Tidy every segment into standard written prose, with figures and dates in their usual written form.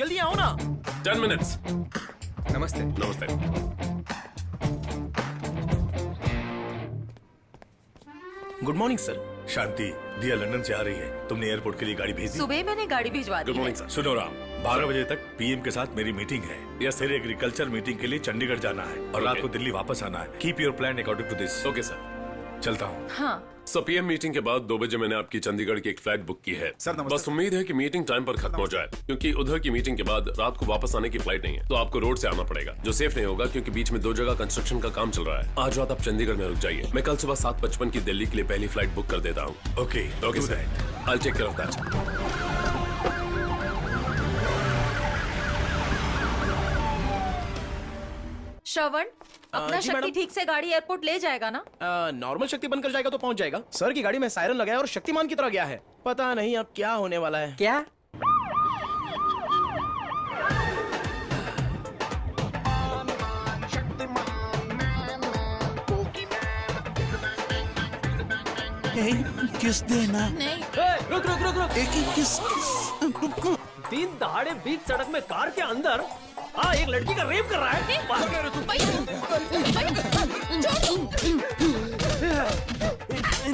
जल्दी आओ ना। 10 minutes. नमस्ते। नमस्ते। Good morning sir. शांति, दिया लंदन से आ रही है। तुमने एयरपोर्ट के लिए गाड़ी भेजी? सुबह मैंने गाड़ी भिजवा दी। Good morning sir. सुनो राम, 12 बजे तक पीएम के साथ मेरी मीटिंग है। यह सिर्फ एग्रीकल्चर मीटिंग के लिए चंडीगढ़ जाना है और रात को दिल्ली वापस आना है। Keep your plan according to this. Okay sir. चलता हूँ। हाँ सो पीएम मीटिंग के बाद 2 बजे मैंने आपकी चंडीगढ़ की एक फ्लाइट बुक की है। सर, नमस्ते। बस उम्मीद है कि मीटिंग टाइम पर खत्म हो जाए, क्योंकि उधर की मीटिंग के बाद रात को वापस आने की फ्लाइट नहीं है, तो आपको रोड से आना पड़ेगा, जो सेफ नहीं होगा क्योंकि बीच में 2 जगह कंस्ट्रक्शन का काम चल रहा है। आज रात आप चंडीगढ़ में रुक जाइए। मैं कल सुबह 7:55 की दिल्ली के लिए पहली फ्लाइट बुक कर देता हूँ। Okay okay sir, I take care of that. Shravan, अपना जी शक्ति मैडम। ठीक से गाड़ी एयरपोर्ट ले जाएगा ना? नॉर्मल शक्ति बनकर जाएगा तो पहुंच जाएगा। सर की गाड़ी में सायरन लगाया और शक्तिमान की तरह गया है। पता नहीं अब क्या होने वाला है। क्या? किस देना? नहीं। रुक रुक रुक रुक। एक ही किस? दिन दहाड़े बीच सड़क में कार के अंदर एक लड़की का रेप कर रहा है। बाहर कह रहे तू।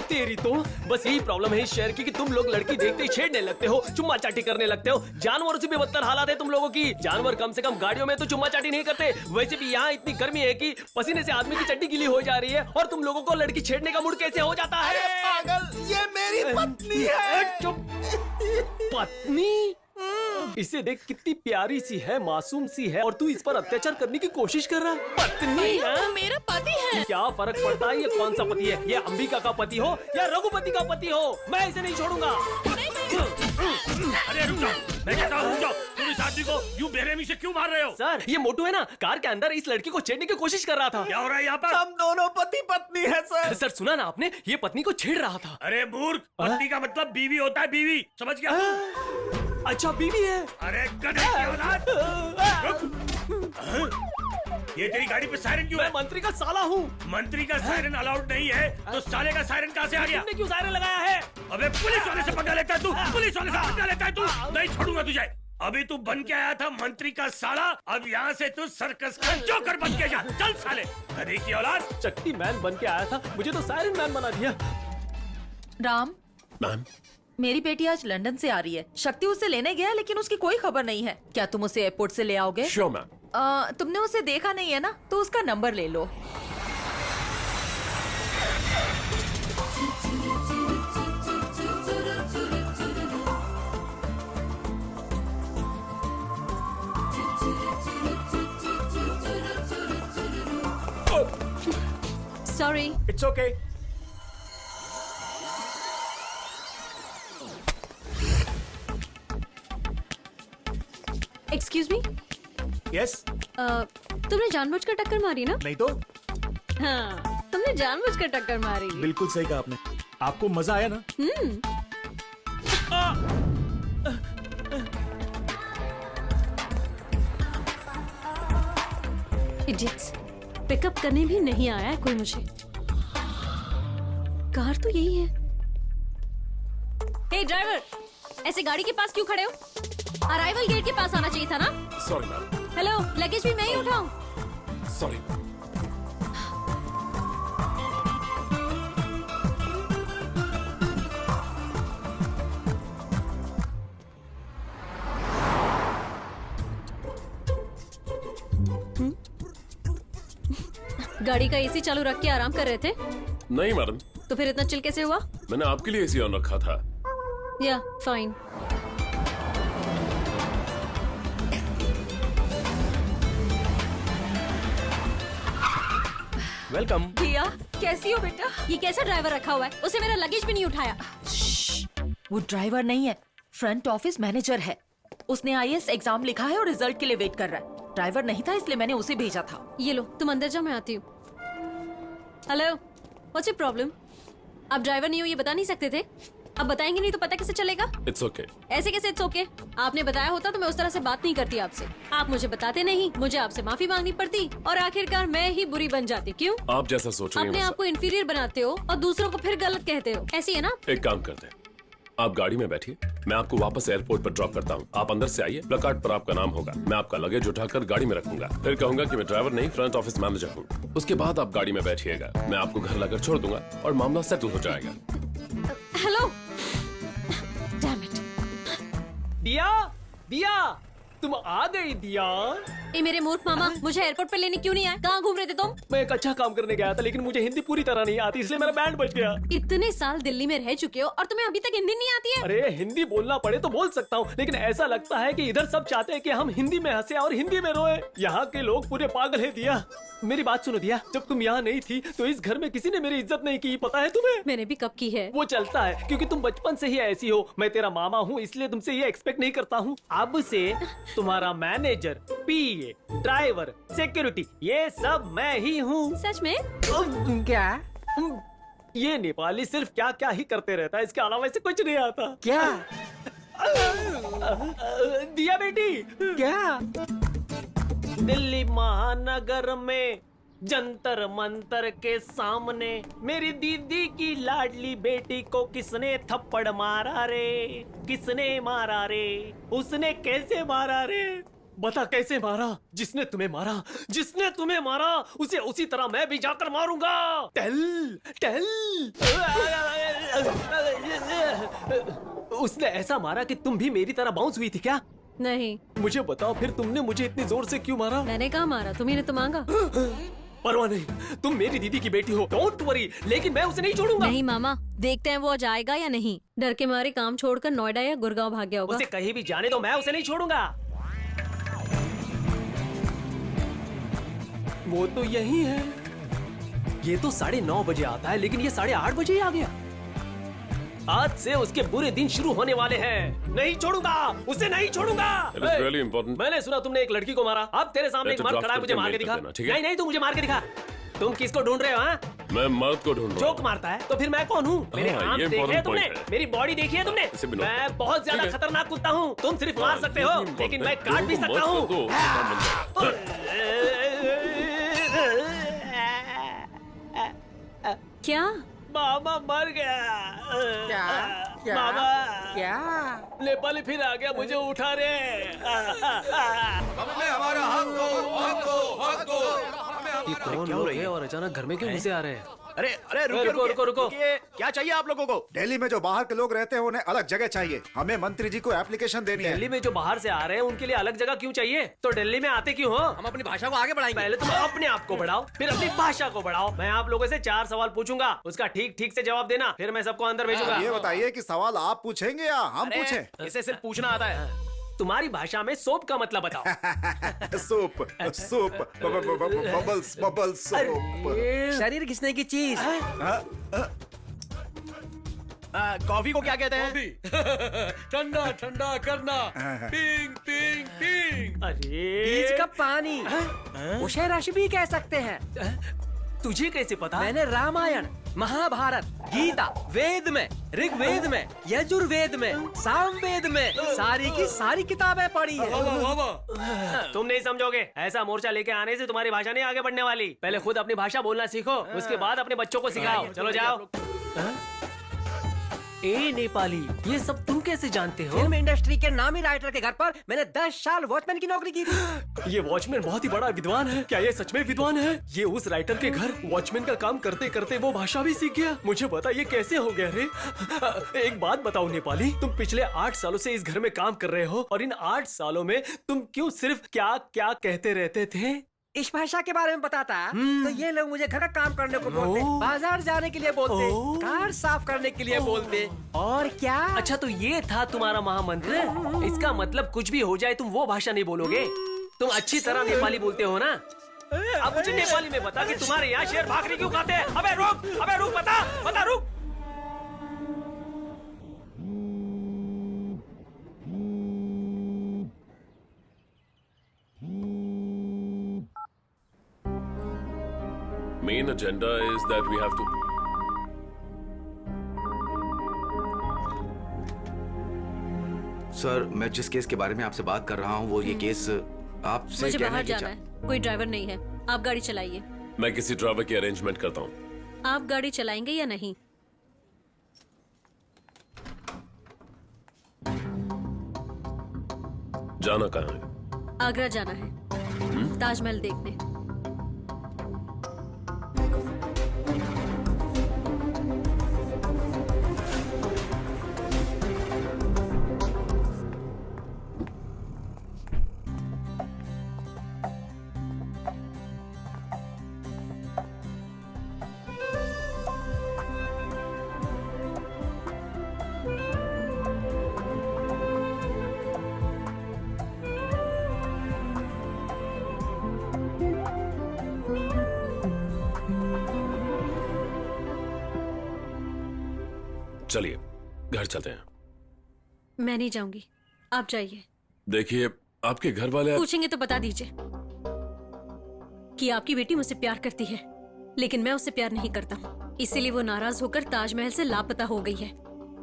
तेरी तो बस यही प्रॉब्लम है इस शहर की कि तुम लोग लड़की देखते ही छेड़ने लगते हो, चुम्मा चाटी करने लगते हो। जानवरों से भी बदतर हालात है तुम लोगों की। जानवर कम से कम गाड़ियों में तो चुम्मा चाटी नहीं करते। वैसे भी यहाँ इतनी गर्मी है कि पसीने से आदमी की चड्डी गीली हो जा रही है, और तुम लोगों को लड़की छेड़ने का मूड कैसे हो जाता है? पागल, ये मेरी पत्नी है। चुप। पत्नी? इसे देख कितनी प्यारी सी है, मासूम सी है, और तू इस पर अत्याचार करने की कोशिश कर रहा है। पत्नी है? मेरा पति है। क्या फर्क पड़ता है ये कौन सा पति है? ये अंबिका का पति हो या रघुपति का पति हो, मैं इसे नहीं छोड़ूंगा। अरे रुक जाओ, मैं कहता हूँ रुक जाओ। तुम इस आदमी को यूं बेरहमी से क्यों मार रहे हो? सर, ये मोटू है ना, कार के अंदर इस लड़की को छेड़ने की कोशिश कर रहा था। क्या हो रहा है यहाँ पर? हम दोनों पति पत्नी है सर। सर सुना ना आपने, ये पत्नी को छेड़ रहा था। अरे मूर्ख, पत्नी का मतलब बीवी होता है, बीवी, समझ गया? अच्छा बीवी है। अरे गधे की औलाद, रुक। ये तेरी गाड़ी पे सायरन क्यों मैं है? मंत्री का साला हूँ। मंत्री का सायरन अलाउड नहीं है, तो साले का सायरन कहाँ से आ गया? तुमने क्यों सायरन लगाया है? अबे पुलिस वाले से पंगा लेता है तू, पुलिस वाले से पंगा लेता है तू। नहीं छोड़ूंगा तुझे। अभी तू बन के आया था मंत्री का साला, अब यहाँ से तू सर्कस का जोकर बन के जा। चल साले, गधे की औलाद। शक्ति मैन बन के आया था, मुझे तो सायरन मैन बना दिया। राम, मैम, मेरी बेटी आज लंदन से आ रही है। शक्ति उसे लेने गया लेकिन उसकी कोई खबर नहीं है। क्या तुम उसे एयरपोर्ट से ले आओगे? Sure ma'am. तुमने उसे देखा नहीं है ना, तो उसका नंबर ले लो। Sorry. It's okay. Excuse me. Yes. तुमने जानबूझकर टक्कर मारी ना? नहीं तो? हाँ, तुमने जानबूझकर टक्कर मारी। बिल्कुल सही कहा आपने। आपको मजा आया ना? इडियट्स, पिकअप करने भी नहीं आया है कोई मुझे। कार तो यही है। हे ड्राइवर, ऐसे गाड़ी के पास क्यों खड़े हो? अराइवल गेट के पास आना चाहिए था ना? Sorry ma'am. हेलो, लगेज भी मैं ही उठाऊं? सॉरी। गाड़ी का एसी चालू रख के आराम कर रहे थे, नहीं मैडम, तो फिर इतना चिल कैसे हुआ? मैंने आपके लिए एसी ऑन रखा था। या फाइन। वेलकम। भैया, कैसी हो बेटा? ये कैसा ड्राइवर रखा हुआ है? उसे मेरा लगेज भी नहीं उठाया। वो ड्राइवर नहीं है, फ्रंट ऑफिस मैनेजर है। उसने आईएएस एग्जाम लिखा है और रिजल्ट के लिए वेट कर रहा है। ड्राइवर नहीं था इसलिए मैंने उसे भेजा था। ये लो, तुम अंदर जाओ, मैं आती हूँ। Hello, what's your problem? आप ड्राइवर नहीं हो ये बता नहीं सकते थे? अब बताएंगे नहीं तो पता कैसे चलेगा? It's okay. ऐसे कैसे इट्स ओके? आपने बताया होता तो मैं उस तरह से बात नहीं करती आपसे। आप मुझे बताते नहीं, मुझे आपसे माफी मांगनी पड़ती, और आखिरकार मैं ही बुरी बन जाती। क्यों? आप जैसा सोच रही अपने हैं आप को इंफीरियर बनाते हो और दूसरों को फिर गलत कहते हो, ऐसी है ना? एक काम करते हैं, आप गाड़ी में बैठिए, मैं आपको वापस एयरपोर्ट पर ड्रॉप करता हूँ। आप अंदर से आइए, प्लेकार्ड पर आपका नाम होगा। मैं आपका लगेज उठाकर गाड़ी में रखूंगा, फिर कहूंगा कि मैं ड्राइवर नहीं फ्रंट ऑफिस मैनेजर हूँ। उसके बाद आप गाड़ी में बैठिएगा, मैं आपको घर लाकर छोड़ दूंगा और मामला सेटल हो जाएगा। Hello, damn it. दिया, दिया, तुम आ गई दिया। ए मेरे मूर्ख मामा, मुझे एयरपोर्ट पे लेने क्यों नहीं आए? कहाँ घूम रहे थे तुम? मैं एक अच्छा काम करने गया था, लेकिन मुझे हिंदी पूरी तरह नहीं आती, इसलिए मेरा बैंड बज गया। इतने साल दिल्ली में रह चुके हो और तुम्हें अभी तक हिंदी नहीं आती है? अरे हिंदी बोलना पड़े तो बोल सकता हूँ, लेकिन ऐसा लगता है कि इधर सब चाहते हैं कि हम हिंदी में हंसे और हिंदी में रोए। यहाँ के लोग पूरे पागल है दिया। मेरी बात सुनो दिया, जब तुम यहाँ नहीं थी तो इस घर में किसी ने मेरी इज्जत नहीं की, पता है तुम्हें? मैंने भी कब की है। वो चलता है क्योंकि तुम बचपन से ही ऐसी हो। मैं तेरा मामा हूँ, इसलिए तुमसे ये एक्सपेक्ट नहीं करता हूँ। अब से तुम्हारा मैनेजर, पीए, ड्राइवर, सिक्योरिटी, ये सब मैं ही हूँ। सच में? क्या ये नेपाली सिर्फ क्या क्या ही करते रहता है, इसके अलावा इसे कुछ नहीं आता। क्या दिया बेटी, क्या दिल्ली महानगर में जंतर मंतर के सामने मेरी दीदी की लाडली बेटी को किसने थप्पड़ मारा रे? किसने मारा रे? उसने कैसे मारा रे? बता कैसे मारा? जिसने तुम्हें मारा, जिसने तुम्हें मारा, उसे उसी तरह मैं भी जाकर मारूंगा। Tell tell. उसने ऐसा मारा कि तुम भी मेरी तरह बाउंस हुई थी क्या? नहीं। मुझे बताओ फिर तुमने मुझे इतनी जोर से क्यों मारा? मैंने कहा मारा, तुम्ही ने तो मांगा। परवाह नहीं, तुम मेरी दीदी की बेटी हो, डोंट वरी, लेकिन मैं उसे नहीं छोड़ूंगा। नहीं मामा, देखते हैं वो आज आएगा या नहीं। डर के मारे काम छोड़कर नोएडा या गुड़गांव भाग गया होगा। उसे कहीं भी जाने दो, मैं उसे नहीं छोड़ूंगा। वो तो यही है। ये तो 9:30 बजे आता है, लेकिन ये 8:30 बजे ही आ गया। आज से उसके बुरे दिन शुरू होने वाले हैं। नहीं छोड़ूंगा, उसे नहीं छोड़ूंगा। It is really important. मैंने सुना तुमने एक लड़की को मारा। अब तेरे सामने एक Letter मर्द draft खड़ा है, मुझे करके मार के mail दिखा। कर देना, ठीक है? नहीं नहीं, तू मुझे मार के दिखा। तुम किसको ढूंढ रहे हो? हाँ, मैं मर्द को ढूंढ रहा जोक हूँ। मारता है तो फिर मैं कौन हूँ? मेरे हाँ, आंख ये देखे हैं important तुमने? point है। मेरी बॉडी देखी है तुमने? इसे भी note मैं कर। बहुत ज्यादा ठीक है। खतरनाक कुत्ता हूँ। तुम सिर्फ मार सकते हो, लेकिन मैं काट भी सकता हूँ। क्या? मामा मर गया। क्या क्या मामा, क्या नेपाली फिर आ गया, मुझे उठा रे। ये कौन लोग हैं और अचानक घर में क्यों घुसे आ रहे हैं? अरे अरे रुको, रुको, रुको। क्या चाहिए आप लोगों को? दिल्ली में जो बाहर के लोग रहते हैं उन्हें अलग जगह चाहिए। हमें मंत्री जी को एप्लीकेशन देनी है। दिल्ली में जो बाहर से आ रहे हैं उनके लिए अलग जगह क्यों चाहिए? तो दिल्ली में आते क्यों हो? हम अपनी भाषा को आगे बढ़ाएंगे। पहले तुम अपने आप को बढ़ाओ, फिर अपनी भाषा को बढ़ाओ। मैं आप लोगों से 4 सवाल पूछूंगा, उसका ठीक ठीक से जवाब देना, फिर मैं सबको अंदर भेजूंगा। ये बताइए कि सवाल आप पूछेंगे या हम पूछें? इसे सिर्फ पूछना आता है। तुम्हारी भाषा में सोप का मतलब बताओ। Soup soup bubbles bubbles soup. शरीर घिसने की चीज। कॉफी को क्या कहते हैं? ठंडा ठंडा करना। Ping ping ping. बीज अरे का पानी। उसे रस भी कह सकते हैं। तुझे कैसे पता? मैंने रामायण, महाभारत, गीता, वेद में, ऋग्वेद में, यजुर्वेद में, सामवेद में सारी की सारी किताबें पढ़ी है। तुम नहीं समझोगे। ऐसा मोर्चा लेके आने से तुम्हारी भाषा नहीं आगे बढ़ने वाली। पहले खुद अपनी भाषा बोलना सीखो, उसके बाद अपने बच्चों को सिखाओ। चलो जाओ। ए नेपाली, ये सब तुम कैसे जानते हो? फिल्म इंडस्ट्री के नामी राइटर के घर पर मैंने 10 साल वॉचमैन की नौकरी की थी। ये वॉचमैन बहुत ही बड़ा विद्वान है। क्या ये सच में विद्वान है? ये उस राइटर के घर वॉचमैन का काम करते करते वो भाषा भी सीख गया। मुझे बता ये कैसे हो गया रे? एक बात बताओ नेपाली, तुम पिछले 8 सालों से इस घर में काम कर रहे हो और इन 8 सालों में तुम क्यों सिर्फ क्या क्या कहते रहते थे? इस भाषा के बारे में बताता तो ये लोग मुझे घर का काम करने को बोलते, बाजार जाने के लिए बोलते, कार साफ करने के लिए बोलते, और क्या। अच्छा तो ये था तुम्हारा महामंत्र? इसका मतलब कुछ भी हो जाए तुम वो भाषा नहीं बोलोगे। तुम अच्छी तरह नेपाली बोलते हो ना? अब मुझे नेपाली में बता कि तुम्हारे यहाँ शेर भाखरी क्यों खाते हैं? अबे रुक, बता रुक। Main agenda is that we have to. Sir, मैं जिस केस के बारे में आपसे बात कर रहा हूँ वो ये केस आपसे मुझे कहने बाहर की जाना है, कोई ड्राइवर नहीं है। आप गाड़ी चलाइए। मैं किसी ड्राइवर की अरेंजमेंट करता हूँ। आप गाड़ी चलाएंगे या नहीं? जाना कहाँ है? आगरा जाना है, ताजमहल देखने। चलिए घर चलते हैं। मैं नहीं जाऊंगी, आप जाइए। देखिए आपके घर वाले पूछेंगे तो बता दीजिए कि आपकी बेटी मुझसे प्यार करती है, लेकिन मैं उससे प्यार नहीं करता हूँ, इसीलिए वो नाराज होकर ताजमहल से लापता हो गई है।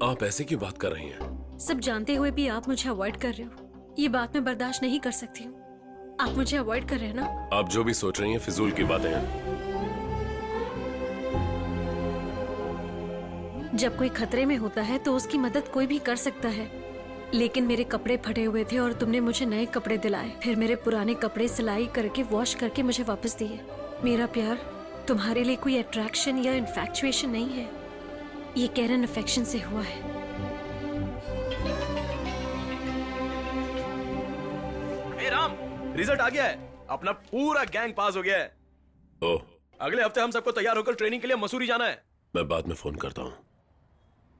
आप ऐसे क्यों बात कर रही हैं? सब जानते हुए भी आप मुझे अवॉइड कर रहे हो, ये बात मैं बर्दाश्त नहीं कर सकती हूँ। आप मुझे अवॉइड कर रहे हैं ना? आप जो भी सोच रही हैं फिजूल की बातें हैं। जब कोई खतरे में होता है तो उसकी मदद कोई भी कर सकता है, लेकिन मेरे कपड़े फटे हुए थे और तुमने मुझे नए कपड़े दिलाए, फिर मेरे पुराने कपड़े सिलाई करके वॉश करके मुझे वापस दिए। मेरा प्यार तुम्हारे लिए कोई अट्रैक्शन या इन्फैक्चुएशन नहीं है, ये कैरन अफेक्शन से हुआ है। हे राम, रिजल्ट आ गया है, अपना पूरा गैंग पास हो गया है। ओह, अगले हफ्ते हम सबको तैयार होकर ट्रेनिंग के लिए मसूरी जाना है। मैं बाद में फोन करता हूँ।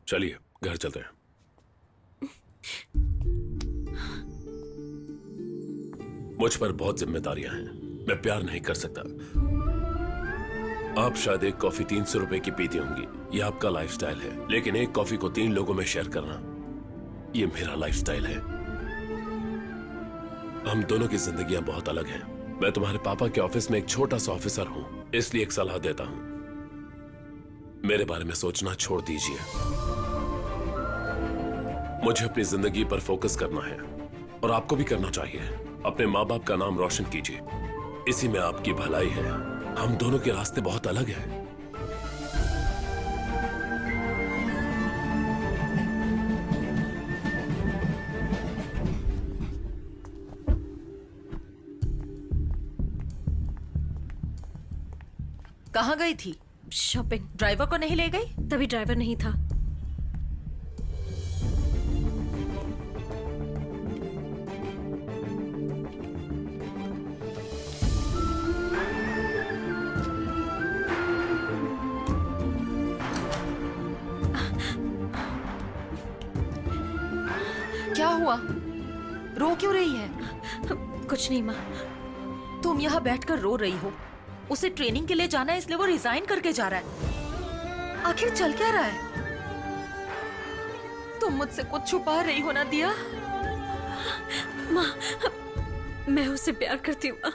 चलिए घर चलते हैं। मुझ पर बहुत जिम्मेदारियां हैं, मैं प्यार नहीं कर सकता। आप शायद एक कॉफी 300 रुपए की पीती होंगी, ये आपका लाइफस्टाइल है, लेकिन एक कॉफी को 3 लोगों में शेयर करना, ये मेरा लाइफस्टाइल है। हम दोनों की जिंदगियां बहुत अलग हैं। मैं तुम्हारे पापा के ऑफिस में एक छोटा सा ऑफिसर हूं, इसलिए एक सलाह देता हूं, मेरे बारे में सोचना छोड़ दीजिए। मुझे अपनी जिंदगी पर फोकस करना है और आपको भी करना चाहिए। अपने माँ बाप का नाम रोशन कीजिए, इसी में आपकी भलाई है। हम दोनों के रास्ते बहुत अलग हैं। कहाँ गई थी? शॉपिंग। ड्राइवर को नहीं ले गई? तभी ड्राइवर नहीं था। क्या हुआ? रो क्यों रही है? कुछ नहीं माँ। तुम यहाँ बैठकर रो रही हो। उसे ट्रेनिंग के लिए जाना है, इसलिए वो रिजाइन करके जा रहा है। आखिर चल क्या रहा है? तुम मुझसे कुछ छुपा रही हो ना दिया? माँ, मैं उससे प्यार करती हूँ माँ,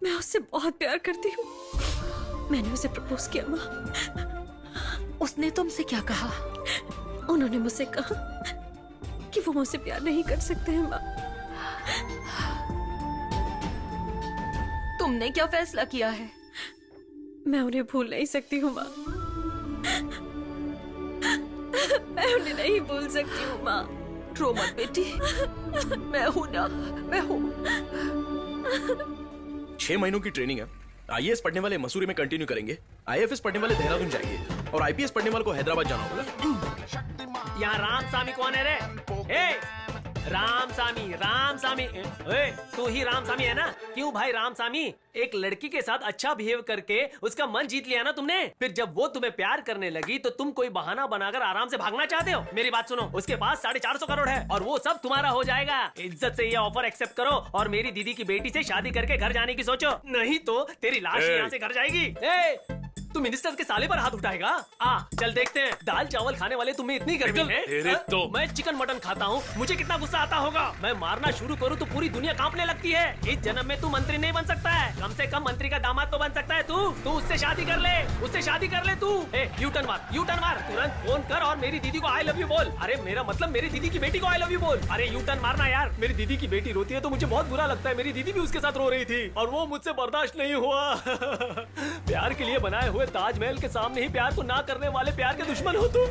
मैं उससे बहुत प्यार करती हूँ। मैंने उसे प्रपोज किया माँ। उसने तुमसे क्या कहा? उन्होंने मुझसे कहा कि वो मुझसे प्यार नहीं कर सकते हैं माँ। तुमने क्या फैसला किया है? मैं उन्हें भूल नहीं सकती हूँ माँ, मैं उन्हें नहीं भूल सकती हूँ माँ। रो मत बेटी, मैं हूं ना, मैं हूं। 6 महीनों की ट्रेनिंग है। आईएएस पढ़ने वाले मसूरी में कंटिन्यू करेंगे, आईएफएस पढ़ने वाले देहरादून जाएंगे और आईपीएस पढ़ने वाले को हैदराबाद जाना होगा। यहाँ रामसामी कौन है रे? ए, रामसामी, तू ही रामसामी है ना? क्यों भाई रामसामी? एक लड़की के साथ अच्छा बिहेव करके उसका मन जीत लिया ना तुमने, फिर जब वो तुम्हें प्यार करने लगी तो तुम कोई बहाना बनाकर आराम से भागना चाहते हो। मेरी बात सुनो, उसके पास 450 करोड़ है और वो सब तुम्हारा हो जाएगा। इज्जत से ये ऑफर एक्सेप्ट करो और मेरी दीदी की बेटी से शादी करके घर जाने की सोचो, नहीं तो तेरी लाश यहाँ से घर जाएगी। तू मिनिस्टर के साले पर हाथ उठाएगा? चल देखते हैं। दाल चावल खाने वाले तुम्हें इतनी गर्मी है? तो मैं चिकन मटन खाता हूँ, मुझे कितना गुस्सा आता होगा। मैं मारना शुरू करूँ तो पूरी दुनिया कांपने लगती है। इस जन्म में तू मंत्री नहीं बन सकता है, कम से कम मंत्री का दामाद तो बन सकता है। तू उससे शादी कर ले, उससे शादी कर ले। तू यूटर्न मार, तुरंत फोन कर और मेरी दीदी को आई लव यू बोल। अरे मेरा मतलब मेरी दीदी की बेटी को आई लव यू बोल। अरे यूटर्न मारना यार। मेरी दीदी की बेटी रोती है तो मुझे बहुत बुरा लगता है। मेरी दीदी भी उसके साथ रो रही थी और वो मुझसे बर्दाश्त नहीं हुआ। प्यार के लिए बनाए हुए ताजमहल के सामने ही प्यार को ना करने वाले प्यार के दुश्मन हो तुम।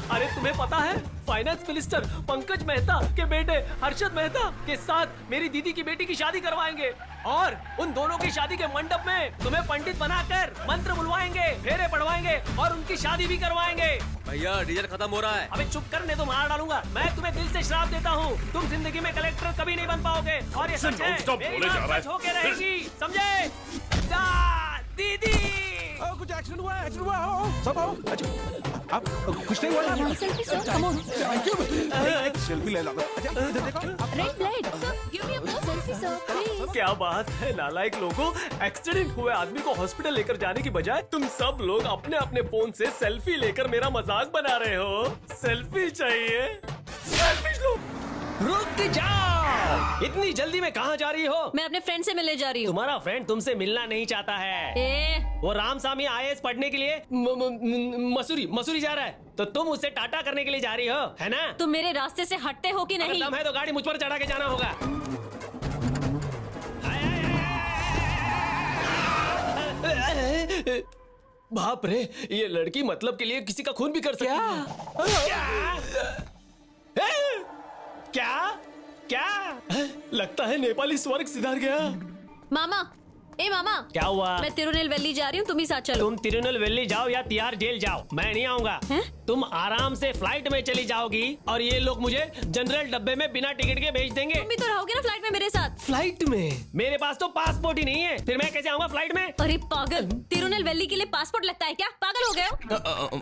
अरे तुम्हें पता है फाइनेंस मिनिस्टर पंकज मेहता के बेटे हर्षद मेहता के साथ मेरी दीदी की बेटी की शादी करवाएंगे और उन दोनों की शादी के मंडप में तुम्हें पंडित बनाकर मंत्र बुलवाएंगे, फेरे पढ़वाएंगे और उनकी शादी भी करवाएंगे। भैया डीजल खत्म हो रहा है। अबे चुप करने तो मार डालूंगा। मैं तुम्हें दिल से श्राप देता हूँ, तुम जिंदगी में कलेक्टर कभी नहीं बन पाओगे और ये सच है, non-stop मेरी बोले जा बात रहा है। सच होके रहेगी, समझे? दीदी कुछ एक्सीडेंट हुआ है, एक्सीडेंट हुआ है। सब आओ। अच्छा, आप कुछ नहीं हुआ? सेल्फी ले लो। अच्छा, इधर देखो। क्या बात है नालायक लोगों, एक्सीडेंट हुए आदमी को हॉस्पिटल लेकर जाने की बजाय तुम सब लोग अपने अपने फोन से सेल्फी लेकर मेरा मजाक बना रहे हो। सेल्फी चाहिए? सेल्फी लो। रुक जाओ, इतनी जल्दी में कहाँ जा रही हो? मैं अपने फ्रेंड से मिलने जा रही हूँ। तुम्हारा फ्रेंड तुमसे मिलना नहीं चाहता है। वो रामसामी IAS पढ़ने के लिए मसूरी जा रहा है, तो तुम उससे टाटा करने के लिए जा रही हो, है ना? तुम मेरे रास्ते से हटते हो कि अगर नहीं? दम है तो गाड़ी मुझ पर चढ़ा के जाना होगा। बाप रे, ये लड़की मतलब के लिए किसी का खून भी कर सकती है। क्या? क्या? लगता है नेपाली स्वर्ग सिधार गया। मामा, ए मामा, क्या हुआ? मैं तिरुनेलवेली जा रही हूँ, तुम ही साथ चलो। तुम तिरुनेलवेली जाओ या तिहाड़ जेल जाओ, मैं नहीं आऊंगा। तुम आराम से फ्लाइट में चली जाओगी और ये लोग मुझे जनरल डब्बे में बिना टिकट के भेज देंगे। तुम भी तो रहोगे ना फ्लाइट में मेरे साथ? फ्लाइट में? मेरे पास तो पासपोर्ट ही नहीं है, फिर मैं कैसे आऊंगा फ्लाइट में? अरे पागल, तिरुनेलवेली के लिए पासपोर्ट लगता है क्या? पागल हो गए हो?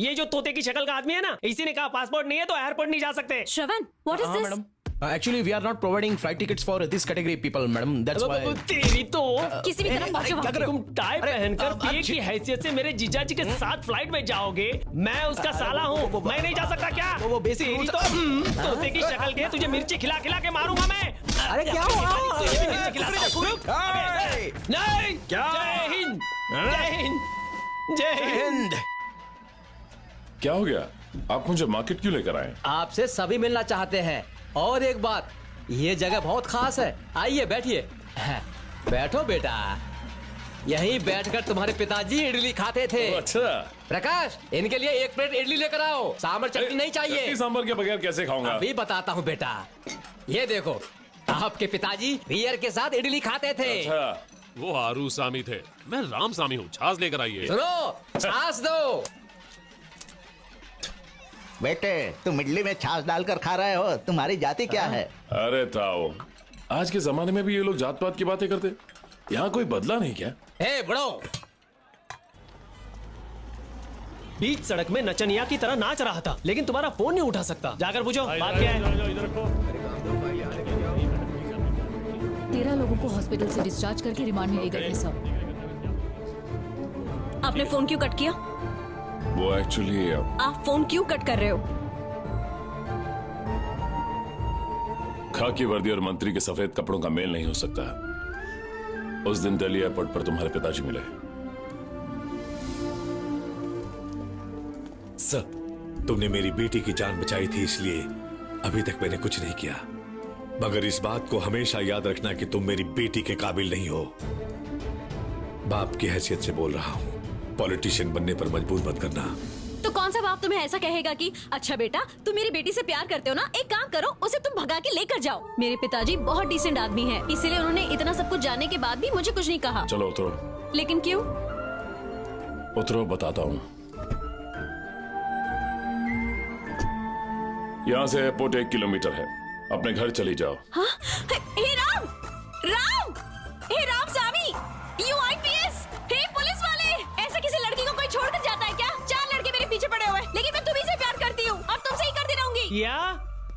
ये जो तोते की शक्ल का आदमी है ना, इसी ने कहा पासपोर्ट नहीं है तो एयरपोर्ट नहीं जा सकते। Shravan, what is this? Actually, we are not providing flight tickets for this category people, madam. That's why. तेरी तो किसी भी तरह पहुंचो वहाँ पे। तुम टाई पहनकर पीए की हैसियत से मेरे जीजा जी के साथ फ्लाइट में जाओगे, मैं उसका साला हूँ, मैं नहीं जा सकता क्या? वो basic तेरी rules तो तोते की शक्ल के तुझे मिर्ची खिला खिला के मारूंगा मैं। अरे क्या हुआ? तुझे भी मिर्ची खिलाता हूँ। Hey! नहीं, क्या? जय हिंद, जय हिंद, जय हिंद। क्या हो गया? आप मुझे मार्केट क्यों लेकर आए? आपसे सभी मिलना चाहते हैं। और एक बात, ये जगह बहुत खास है। आइए बैठिए। बैठो बेटा, यहीं बैठकर तुम्हारे पिताजी इडली खाते थे। अच्छा। प्रकाश, इनके लिए एक प्लेट इडली लेकर आओ, सांभर चटनी नहीं चाहिए। चटनी सांभर के बगैर कैसे खाऊंगा? अभी बताता हूँ बेटा, ये देखो, आपके पिताजी बियर के साथ इडली खाते थे। अच्छा। वो आरू सामी थे, मैं राम सामी हूँ। छाछ लेकर आइए। सुनो, छाछ दो। बेटे, तुम इडली में छाछ डालकर खा रहे हो, तुम्हारी जाति क्या है? अरे ताओ, आज के जमाने में भी ये लोग जात पात की बातें करते, यहाँ कोई बदला नहीं क्या? हे बड़ो, बीच सड़क में नचनिया की तरह नाच रहा था, लेकिन तुम्हारा फोन नहीं उठा सकता। जाकर पूछो बात क्या है। 13 लोगों को हॉस्पिटल से डिस्चार्ज करके रिमांड में ले गए हैं सब। आपने फोन क्यों कट किया? वो एक्चुअली आप फोन क्यों कट कर रहे हो? खाकी वर्दी और मंत्री के सफेद कपड़ों का मेल नहीं हो सकता। उस दिन दिल्ली एयरपोर्ट पर तुम्हारे पिताजी मिले। सर, तुमने मेरी बेटी की जान बचाई थी, इसलिए अभी तक मैंने कुछ नहीं किया। मगर इस बात को हमेशा याद रखना कि तुम मेरी बेटी के काबिल नहीं हो। बाप की हैसियत से बोल रहा हूँ, पॉलिटिशियन बनने पर मजबूर मत करना। तो कौन सा बाप तुम्हें ऐसा कहेगा कि अच्छा बेटा, तुम मेरी बेटी से प्यार करते हो ना, एक काम करो, उसे तुम भगा के लेकर जाओ। मेरे पिताजी बहुत डिसेंट आदमी हैं, इसीलिए उन्होंने इतना सब कुछ जानने के बाद भी मुझे कुछ नहीं कहा। चलो उतरो। लेकिन क्यों? उतरो, बताता हूँ। यहाँ से एयरपोर्ट 1 किलोमीटर है। अपने घर चली जाओ। हाँ? हे राम, राम, हे राम सामी, यू IPS, हे पुलिस वाले, ऐसे किसी लड़की को कोई छोड़कर जाता है क्या? 4 लड़के मेरे पीछे पड़े हुए, लेकिन मैं तुम्ही से प्यार करती हूँ और तुमसे ही करती रहूंगी। क्या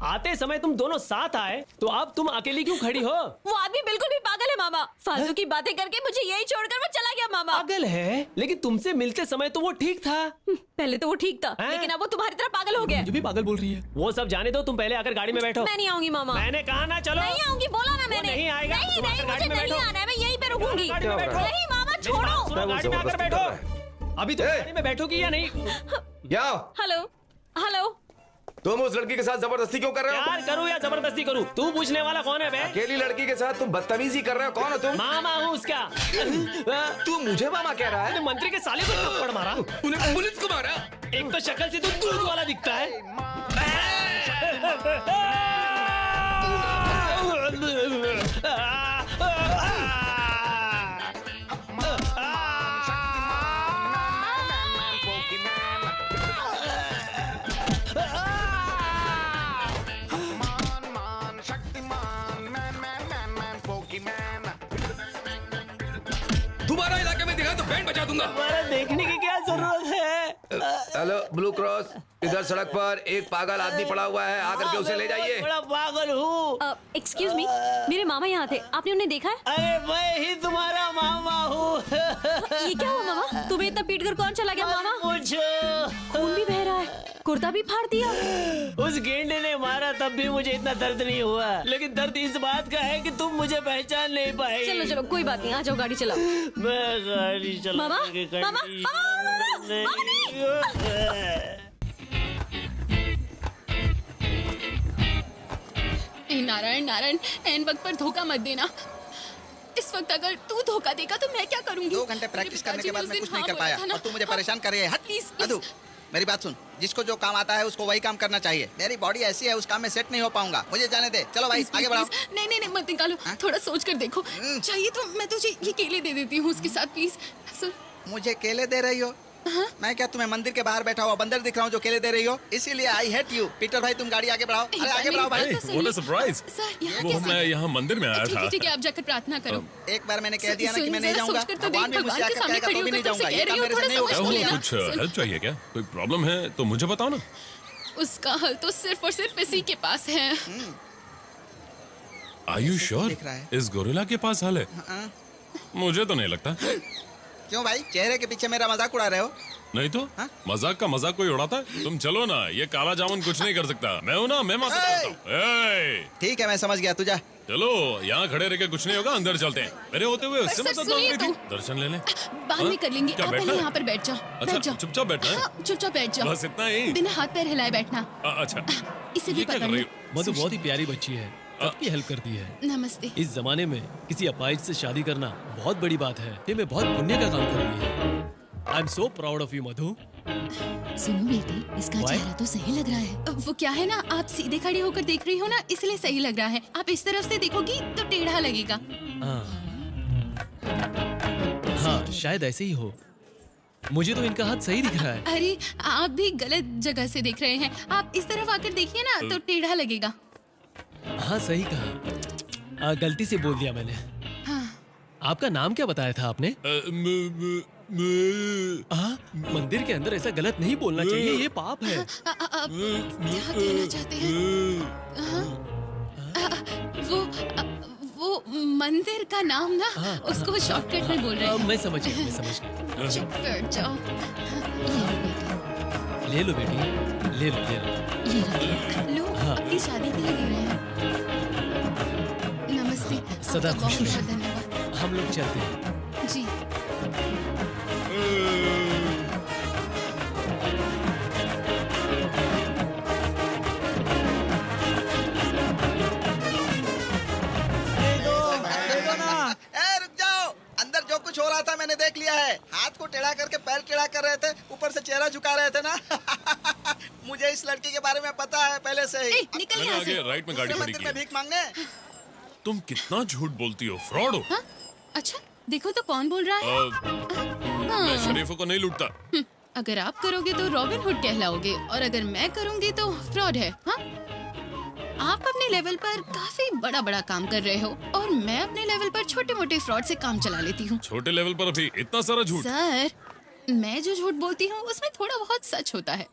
आते समय तुम दोनों साथ आए, तो अब तुम अकेली क्यों खड़ी हो? वो आदमी बिल्कुल भी पागल है मामा, फालतू की बातें करके मुझे यही छोड़कर वो चला गया मामा। पागल है, लेकिन तुमसे मिलते समय तो वो ठीक था। पहले तो वो ठीक था, लेकिन अब वो तुम्हारी तरह पागल हो गया। मुझे भी पागल बोल रही है। वो सब जाने दो, तुम पहले आकर गाड़ी में बैठो। मैं नहीं आऊंगी मामा। मैंने कहा ना चलो। नहीं आऊंगी, बोला ना मैंने। नहीं आएगा। नहीं, नहीं, मुझे नहीं आना है, मैं यहीं पे रुकूंगी। गाड़ी में बैठो। नहीं मामा, छोड़ो। सुनो, गाड़ी में आकर बैठो। अभी तो गाड़ी में बैठोगी या नहीं? या हेलो, हेलो, तुम उस लड़की के साथ जबरदस्ती क्यों कर रहे हो? प्यार करूं या जबरदस्ती करूं? तू पूछने वाला कौन है बे? अकेली लड़की के साथ तुम बदतमीजी कर रहे हो, कौन हो तुम? मामा हूँ उसका। तू मुझे मामा कह रहा है? मंत्री के साले को थप्पड़ मारा। तूने पुलिस को मारा? एक तो शक्ल से तू दूध वाला दिखता है। दोबारा इलाके में दिखा तो बैंड बजा दूंगा। तुम्हारा देखने की क्या जरूरत है? हेलो ब्लू क्रॉस, इधर सड़क पर एक पागल आदमी पड़ा हुआ है, आकर के उसे ले जाइए। बड़ा पागल हूँ। एक्सक्यूज मी, मेरे मामा यहाँ थे, आपने उन्हें देखा है? अरे मैं ही तुम्हारा मामा हूँ। ये क्या हुआ मामा? तुम्हें इतना पीट कर कौन चला गया मामा? पूछो। खून भी बह रहा है, कुर्ता भी फाड़ दिया। उस गेंडे ने मारा तब भी मुझे इतना दर्द नहीं हुआ, लेकिन दर्द इस बात का है कि तुम मुझे पहचान नहीं पाई। चलो चलो कोई बात नहीं, आ जाओ गाड़ी चलाओ। मैं गाड़ी चला मामा मामा मामा नारायण नारायण, एन वक्त पर धोखा मत देना। इस वक्त अगर तू धोखा देगा तो मैं क्या करूंगी? 2 घंटे प्रैक्टिस करने के बाद मैं कुछ नहीं कर पाया और तू मुझे परेशान कर रही है। हट प्लीज मधु, मेरी बात सुन, जिसको जो काम आता है उसको वही काम करना चाहिए। मेरी बॉडी ऐसी है, उस काम में सेट नहीं हो पाऊंगा, मुझे जाने दे। चलो भाई आगे बढ़ाओ। नहीं नहीं नहीं मत निकालो, थोड़ा सोच कर देखो। चाहिए तो मैं तुझे ये केले दे देती हूँ उसके साथ, प्लीज सुन। मुझे केले दे रही हो? मैं क्या तुम्हें मंदिर के बाहर बैठा हुआ बंदर दिख रहा हूँ जो केले दे रही हो? इसीलिए आई हेट यू। पीटर भाई तुम गाड़ी आगे बढ़ाओ। अरे आगे बढ़ाओ भाई। What a surprise! वो मैं यहाँ मंदिर में आया था। ठीक है आप जाकर प्रार्थना करो। एक बार मैंने कह दिया ना कि मैं नहीं जरा जाऊंगा, सोच कर तो भगवान देख, भी मुझसे भगवान के आकर सामने कहेगा तो खड़ी भी नहीं होकर जाऊंगा। तुमसे ये कह काम रही मेरे हूँ, से नहीं थोड़ा होगा। समझ लो। कुछ हेल्प चाहिए क्या? कोई प्रॉब्लम है तो मुझे बताओ ना। उसका हल तो सिर्फ और सिर्फ इसी के पास है। Are you sure? दिख रहा है। इस गोरिल्ला के पास हल है? मुझे तो नहीं लगता। क्यों भाई, चेहरे के पीछे मेरा मजाक उड़ा रहे हो? नहीं तो मजाक का मजाक कोई उड़ाता है? तुम चलो ना, ये काला जामुन कुछ नहीं कर सकता। मैं हूँ ना, मैं माफ करता हूँ। ठीक है मैं समझ गया, तू जा। चलो यहाँ खड़े रह के कुछ नहीं होगा, अंदर चलते हैं। मेरे होते हुए उससे सर, मदद सुनिए मांग रही थी। तो। दर्शन लेने बाद में कर लेंगे, क्या आप बैठना पहले है? यहाँ पर बैठ जाओ। अच्छा, बैठ जाओ। चुपचाप बैठना है? हाँ, चुपचाप बैठ जाओ। बस इतना ही? बिना हाथ पैर हिलाए बैठना। अच्छा, इसे भी ये क्या पता कर रही नहीं। हो? मधु बहुत ही प्यारी बच्ची है, सबकी हेल्प करती है। नमस्ते। इस जमाने में किसी अपाहिज से शादी करना बहुत बड़ी बात है। ये मैं बहुत पुण्य का काम कर रही है। I am so proud of you Madhu. सुनो बेटी, इसका Why? चेहरा तो सही लग रहा है। वो क्या है ना, आप सीधे खड़ी होकर देख रही हो ना, इसलिए सही लग रहा है। आप इस तरफ से देखोगी तो टेढ़ा लगेगा। हाँ शायद ऐसे ही हो। मुझे तो इनका हाथ सही दिख रहा है। अरे आप भी गलत जगह से देख रहे हैं। आप इस तरफ आकर देखिए ना तो टेढ़ा लगेगा। हाँ सही कहा, गलती से बोल दिया मैंने। हाँ। आपका नाम क्या बताया था आपने? मंदिर के अंदर ऐसा गलत नहीं बोलना चाहिए, ये पाप है। आप क्या कहना चाहते हैं? वो मंदिर का नाम ना, उसको शॉर्टकट में बोल रहे हैं। मैं समझ गया, मैं समझ गया। चुप कर जाओ। ले लो बेटी, ले लो, ले लो। ये रखिए। लो, अपनी शादी के लिए दे रहे हैं। नमस्ते। सदा आपका खुश बहुत रहें। बहुत धन्यवाद। हम लोग चलते हैं। जी। रुक जाओ, अंदर जो कुछ हो रहा था मैंने देख लिया है। हाथ को टेढ़ा करके पैर टेढ़ा कर रहे थे, ऊपर से चेहरा झुका रहे थे ना। मुझे इस लड़की के बारे में पता है पहले से ही। निकल मैंने यहाँ आगे से। राइट में गाड़ी खड़ी मंदिर की में है। भीख मांगने। तुम कितना झूठ बोलती हो, फ्रॉड हो। हाँ? अच्छा देखो तो कौन बोल रहा है। मैं शरीफों को नहीं लूटता। अगर आप करोगे तो रॉबिन हुड कहलाओगे और अगर मैं करूंगी तो फ्रॉड है। हाँ? आप अपने लेवल पर काफी बड़ा बड़ा काम कर रहे हो और मैं अपने लेवल पर छोटे मोटे फ्रॉड से काम चला लेती हूँ। छोटे लेवल पर अभी इतना सारा झूठ। सर, मैं जो झूठ बोलती हूँ उसमें थोड़ा बहुत सच होता है।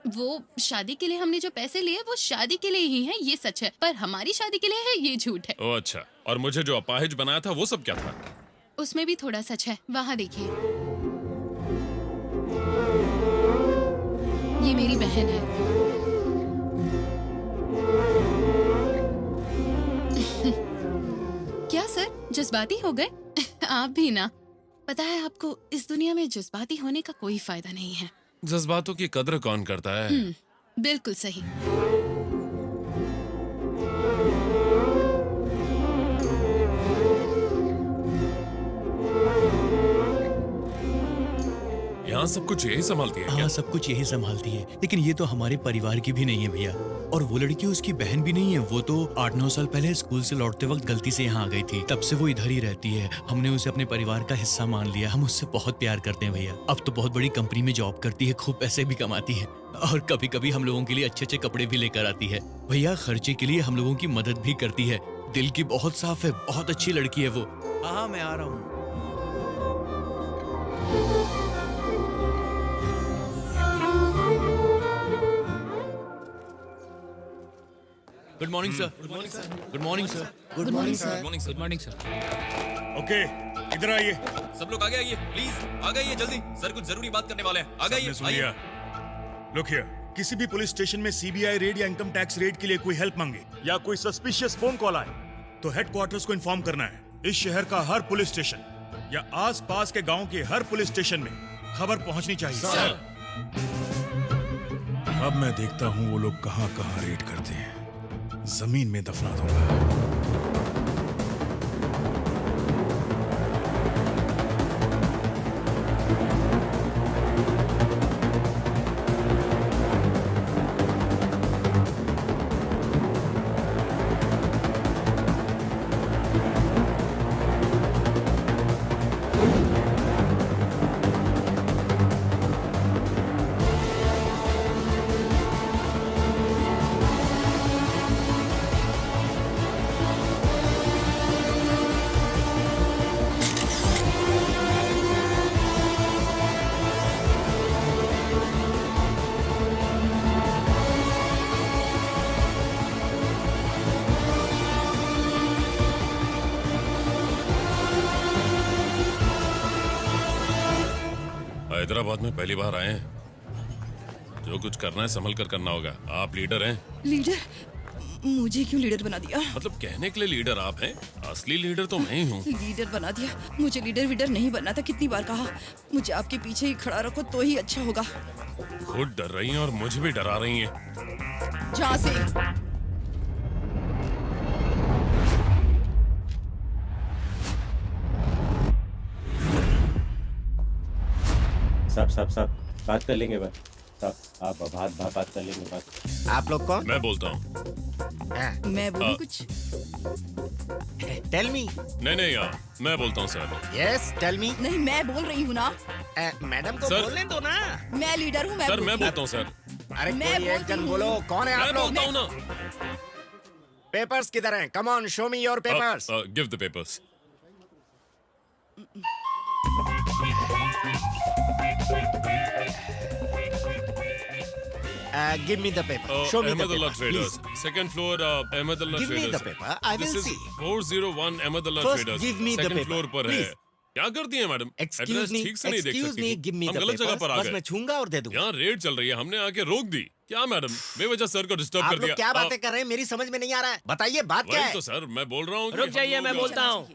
वो शादी के लिए हमने जो पैसे लिए वो शादी के लिए ही है, ये सच है। पर हमारी शादी के लिए है, ये झूठ है। ओह अच्छा, और मुझे जो अपाहिज बनाया था वो सब क्या था? उसमें भी थोड़ा सच है। वहाँ देखिए, ये मेरी बहन है। क्या सर, जज्बाती हो गए? आप भी ना। पता है आपको, इस दुनिया में जज्बाती होने का कोई फायदा नहीं है। जज्बातों की कद्र कौन करता है? बिल्कुल सही। यहाँ सब कुछ यही संभालती है क्या? हाँ, सब कुछ यही संभालती है, लेकिन ये तो हमारे परिवार की भी नहीं है भैया। और वो लड़की उसकी बहन भी नहीं है, वो तो 8-9 साल पहले स्कूल से लौटते वक्त गलती से यहाँ आ गई थी, तब से वो इधर ही रहती है। हमने उसे अपने परिवार का हिस्सा मान लिया, हम उससे बहुत प्यार करते हैं भैया। अब तो बहुत बड़ी कंपनी में जॉब करती है, खूब पैसे भी कमाती है और कभी कभी हम लोगों के लिए अच्छे अच्छे कपड़े भी लेकर आती है। भैया खर्चे के लिए हम लोगों की मदद भी करती है, दिल की बहुत साफ है, बहुत अच्छी लड़की है वो। हाँ मैं आ रहा हूँ। Good morning sir. Good morning sir. Good morning sir. Good morning sir. Good morning sir. Okay, इधर आइए। सब लोग आगे आइए, प्लीज आगे आइए जल्दी, सर कुछ जरूरी बात करने वाले हैं। आगे आइए। लुक हियर, किसी भी पुलिस स्टेशन में सीबीआई रेड या इनकम टैक्स रेड के लिए कोई हेल्प मांगे या कोई सस्पिशियस फोन कॉल आए तो हेडक्वार्टर्स को इन्फॉर्म करना है। इस शहर का हर पुलिस स्टेशन या आसपास के गांव के हर पुलिस स्टेशन में खबर पहुंचनी चाहिए। सर। अब मैं देखता हूं वो लोग कहां कहां रेड करते हैं, जमीन में दफना दूंगा। हैदराबाद में पहली बार आए हैं, जो कुछ करना है संभल कर करना होगा। आप लीडर हैं। लीडर? मुझे क्यों लीडर बना दिया? मतलब कहने के लिए लीडर आप हैं, असली लीडर तो मैं ही हूँ। लीडर बना दिया? मुझे लीडर वीडर नहीं बनना था, कितनी बार कहा। मुझे आपके पीछे ही खड़ा रखो तो ही अच्छा होगा। खुद डर रही हैं और मुझे भी डरा रही हैं। जहाँ से सब बात कर लेंगे बस। सब आप बात कर लेंगे बस। आप लोग कौन? मैं बोलता हूँ। मैं बोलूं कुछ? Tell me. नहीं यार, मैं बोलता हूँ सर। Yes tell me. नहीं मैं बोल रही हूँ ना। मैडम को सर। बोलने दो ना। मैं लीडर हूँ। सर मैं बोलता हूँ सर। अरे मैं कोई एक जन बोलो, कौन है आप मैं लोग? बोलता हूँ ना। पेपर्स किधर हैं? Come on show me your papers. Give the papers. Give me the paper. Show me the Ahmedullah paper, Traders. please. Second floor, Ahmedullah Give me Traders. the paper. I will This is see. 401 Ahmedullah First, Traders. give me the Second paper, floor पर है। please. क्या करती है madam? Excuse address me, ठीक से नहीं देख excuse सकती me, थी। give me हम the गलत जगह papers. पर आ बस गए। मैं छूंगा और दे दूंगा। यहाँ रेड चल रही है, हमने आके रोक दी। क्या मैडम, बेवजह सर को डिस्टर्ब आप कर लोग दिया। क्या बातें कर रहे हैं? मेरी समझ में नहीं आ रहा है। बताइए बात क्या वही है? तो सर मैं बोल रहा हूँ। रुक जाइए, मैं बोलता हूँ।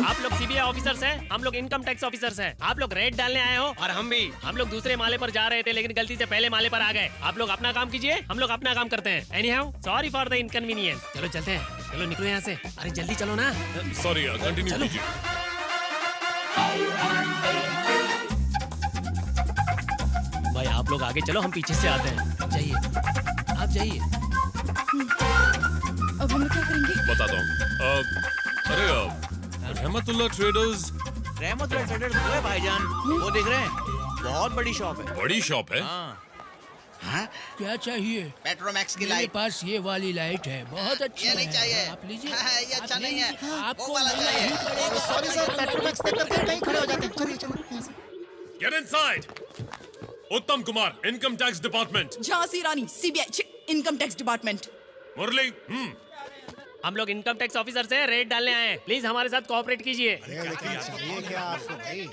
आप लोग सीबीआई ऑफिसर्स हैं, हम लोग इनकम टैक्स ऑफिसर्स हैं। आप लोग रेड डालने आए हो और हम भी। हम लोग दूसरे माले पर जा रहे थे लेकिन गलती से पहले माले पर आ गए। आप लोग अपना काम कीजिए, हम लोग अपना काम करते हैं। Anyhow, sorry for the inconvenience. चलो चलते हैं, चलो निकलो यहाँ से। अरे जल्दी चलो ना। सॉरी, कंटिन्यू कीजिए। भाई आप लोग आगे चलो, हम पीछे से आते हैं। जाइए, आप जाइए। अब हम क्या करेंगे? बताता हूँ। अरे रहमतुल्लाह ट्रेडर्स। रहमतुल्लाह ट्रेडर्स वो है भाईजान, वो देख रहे हैं, बहुत बड़ी शॉप है। बड़ी शॉप है। हाँ? क्या चाहिए? पेट्रोमैक्स की मेरे लाइट। पास ये वाली लाइट है, बहुत अच्छी ये नहीं है। चाहिए। आप लीजिए। हाँ, ये अच्छा नहीं है। आपको वो वाला चाहिए। सॉरी सर, पेट्रोमैक्स देख करके कहीं खड़े हो जाते हैं। चलिए चलो। Get inside. Uttam Kumar, income tax department. Jhansi Rani, CBI, income tax department. Murli. हम लोग इनकम टैक्स ऑफिसर से रेड डालने आए हैं। प्लीज हमारे साथ कोऑपरेट कीजिए। चाहिए क्या आपको भाई?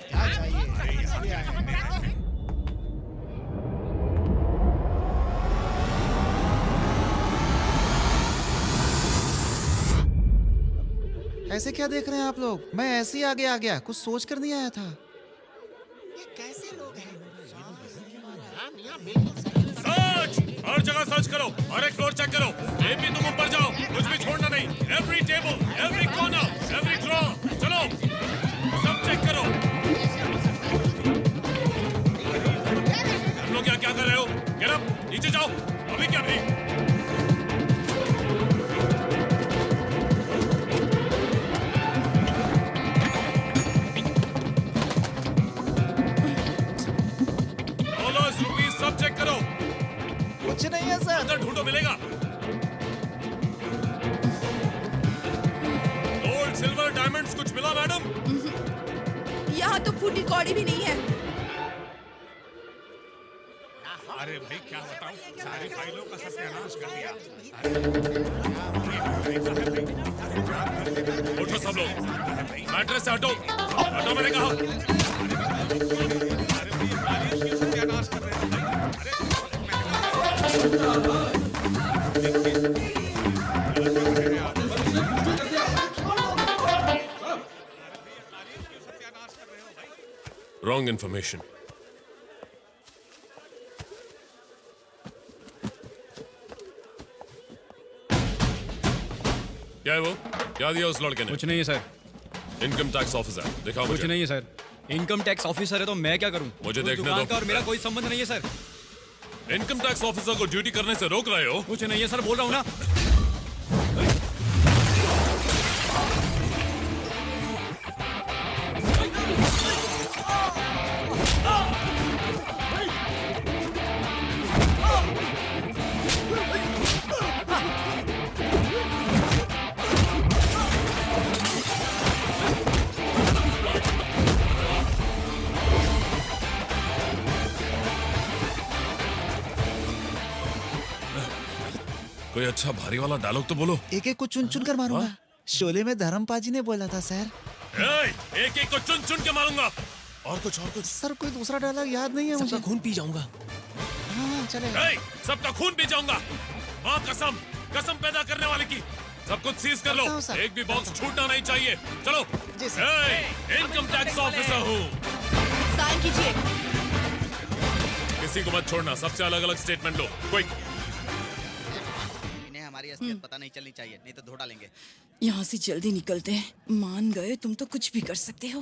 क्या चाहिए? ऐसे क्या देख रहे हैं आप लोग? मैं ऐसे ही आगे आ गया, कुछ सोच कर नहीं आया था। ये कैसे लोग हैं? सर्च, हर जगह सर्च करो, हर एक फ्लोर चेक करो। एपी तुम ऊपर जाओ, कुछ भी छोड़ना नहीं। Every table, every corner, every drawer, चलो सब चेक करो। तुम लोग क्या कर रहे हो? गेट अप, नीचे जाओ। अभी क्या भी? रुपीस सब चेक करो। कुछ नहीं है सर। अंदर ढूंढो, मिलेगा। गोल्ड, सिल्वर, डायमंड्स कुछ मिला मैडम? यहाँ तो फूटी कौड़ी भी नहीं है। अरे भाई क्या बताऊं, सारी फाइलों का सत्यानाश कर दिया। उठो सब लोग, मैट्रेस से हटो, हटो मैंने कहा। सत्यानाश कर रहे हैं। Wrong information. क्या है वो? क्या दिया उस लड़के ने? कुछ नहीं है सर। इनकम टैक्स ऑफिसर, दिखाओ मुझे। कुछ नहीं है सर। इनकम टैक्स ऑफिसर है तो मैं क्या करूं? मुझे देखने दुकान दो। का और मेरा कोई संबंध नहीं है सर। इनकम टैक्स ऑफिसर को ड्यूटी करने से रोक रहे हो? कुछ नहीं है सर, बोल रहा हूं ना। कोई अच्छा भारी वाला डायलॉग तो बोलो। एक एक को चुन चुन कर मारूंगा। शोले में धर्मपाजी ने बोला था सर। एक एक को चुन चुन के मारूंगा। और कुछ सर, कोई दूसरा डायलॉग याद नहीं है मुझे। सबका खून पी जाऊंगा। हाँ चलेगा। सबका खून पी जाऊंगा। माँ कसम, कसम पैदा करने वाले की। सब कुछ सीज कर लो, एक भी बॉक्स छूटना नहीं चाहिए। चलो। इनकम टैक्स ऑफिसर हूँ। साइन कीजिए। किसी को मत छोड़ना, सबसे अलग अलग स्टेटमेंट लो, क्विक। इन्हें हमारी असलियत पता नहीं चलनी चाहिए, नहीं तो धो डालेंगे। यहाँ से जल्दी निकलते हैं। मान गए तुम तो कुछ भी कर सकते हो।